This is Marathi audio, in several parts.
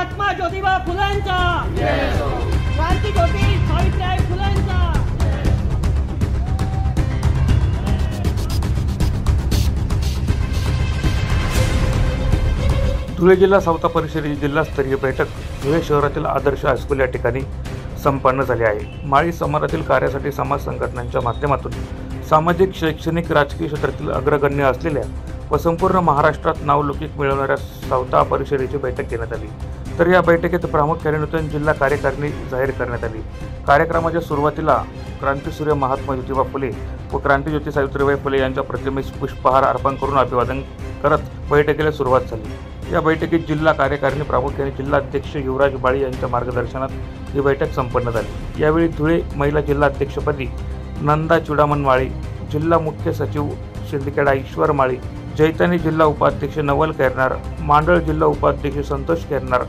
महात्मा ज्योतिबा फुलेंचा क्रांतिज्योती सावित्रीबाई फुलेंचा। धुळे जिल्हा सावता परिषदेची जिल्हास्तरीय बैठक धुळे शहरातील आदर्श हायस्कूल या ठिकाणी संपन्न झाली आहे। माळी समाजातील कार्यासाठी समाज संघटनांच्या माध्यमातून सामाजिक, शैक्षणिक, राजकीय क्षेत्रातील अग्रगण्य असलेल्या व संपूर्ण महाराष्ट्रात नावलौकिक मिळवणाऱ्या सावता परिषदेची बैठक घेण्यात आली। तर या बैठकीत प्रामुख्याने नूतन जिल्हा कार्यकारिणी जाहीर करण्यात आली। कार्यक्रमाच्या सुरुवातीला क्रांतीसूर्य महात्मा ज्योतिबा फुले व क्रांतिज्योती सावित्रीबाई फुले यांच्या प्रतिमेस पुष्पहार अर्पण करून अभिवादन करत बैठकीला सुरुवात झाली। या बैठकीत जिल्हा कार्यकारिणी प्रामुख्याने जिल्हाध्यक्ष युवराज बाळी यांच्या मार्गदर्शनात ही बैठक संपन्न झाली। यावेळी धुळे महिला जिल्हाध्यक्षपदी नंदा चुडामन माळी, जिल्हा मुख्य सचिव शिंदखेडा ईश्वर माळी, जैतानी जिल्हा उपाध्यक्ष नवल केरनार, मांडळ जिल्हा उपाध्यक्ष संतोष केरनार,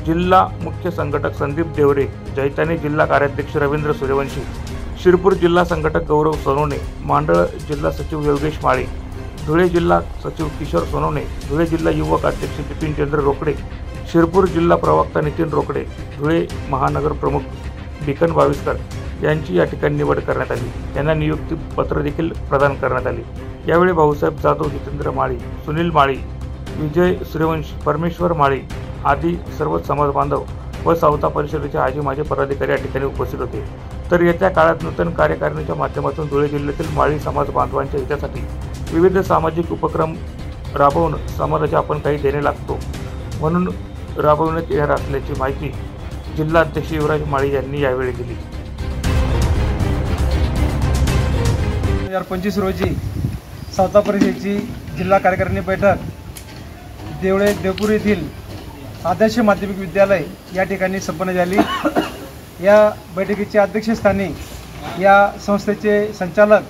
जिल्हा मुख्य संघटक संदीप देवरे, जैतानी जिल्हा कार्याध्यक्ष रवींद्र सूर्यवंशी, शिरपूर जिल्हा संघटक गौरव सोनवणे, मांडळ जिल्हा सचिव योगेश माळी, धुळे जिल्हा सचिव किशोर सोनवणे, धुळे जिल्हा युवक अध्यक्ष बिपिनचंद्र रोकडे, शिरपूर जिल्हा प्रवक्ता नितीन रोकडे, धुळे महानगर प्रमुख बिकन बाविस्कर यांची या ठिकाणी निवड करण्यात आली। त्यांना नियुक्ती पत्र देखील प्रदान करण्यात आली। यावेळी भाऊसाहेब जाधव, जितेंद्र माळी, सुनील माळी, विजय सूर्यवंशी, परमेश्वर माळी आदी सर्व समाज बांधव व सावता परिषदेचे आजी माजी पदाधिकारी या ठिकाणी उपस्थित होते। तर येत्या काळात नूतन कार्यकारिणीच्या माध्यमातून धुळे जिल्ह्यातील माळी समाज बांधवांच्या हितासाठी विविध सामाजिक उपक्रम राबवून समाजाचे आपण काही देणे लागतो म्हणून राबवण्यात येणार असल्याची माहिती जिल्हाध्यक्ष युवराज माळी यांनी यावेळी दिली। 2025 रोजी सावता परिषदेची जिल्हा कार्यकारिणी बैठक देवपूर येथील आदर्श माध्यमिक विद्यालय या ठिकाणी संपन्न झाली। या बैठकीच्या अध्यक्षस्थानी या संस्थेचे संचालक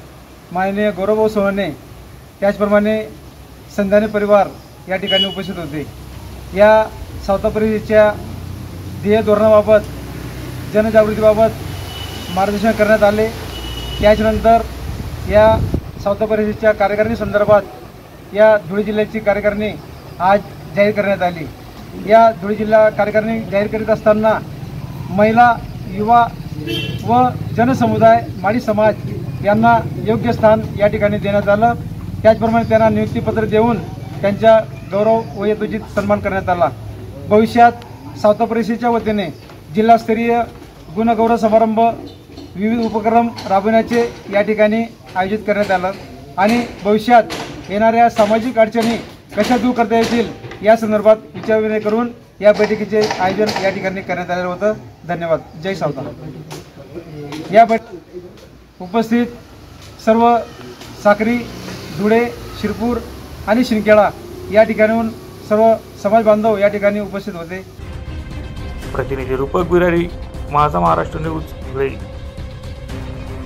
माननीय गौरव सोनवणे, त्याचप्रमाणे संधाने परिवार या ठिकाणी उपस्थित होते। या सावता परिषदेच्या ध्येय धोरणाबाबत, जनजागृतीबाबत मार्गदर्शन करण्यात आले। त्याच्यानंतर या सावता परिषदेच्या कार्यकारिणी संदर्भात या धुळे जिल्ह्याची कार्यकारिणी आज जाहीर करण्यात आली। या धुळे जिल्हा कार्यकारिणी जाहीर करीत असताना महिला, युवा व जनसमुदाय, माळी समाज यांना योग्य स्थान या ठिकाणी देण्यात आलं। त्याचप्रमाणे त्यांना नियुक्तीपत्र देऊन त्यांचा गौरव व यथोचित सन्मान करण्यात आला। भविष्यात सावता परिषदेच्या वतीने जिल्हास्तरीय गुणगौरव समारंभ, विविध उपक्रम राबवण्याचे या ठिकाणी आयोजित करण्यात आलं आणि भविष्यात येणाऱ्या सामाजिक अडचणी कशा दूर करता येतील या संदर्भात विचारविनिमय करून या बैठकीचे आयोजन या ठिकाणी करण्यात आलेलं होतं। धन्यवाद। जय सावता। या बैठकीत उपस्थित सर्व साक्री, धुळे, शिरपूर आणि शिंदखेडा या ठिकाणाहून सर्व समाज बांधव या ठिकाणी उपस्थित होते। प्रतिनिधी रूपक बिरारी, माझा महाराष्ट्र न्यूज, धुळे।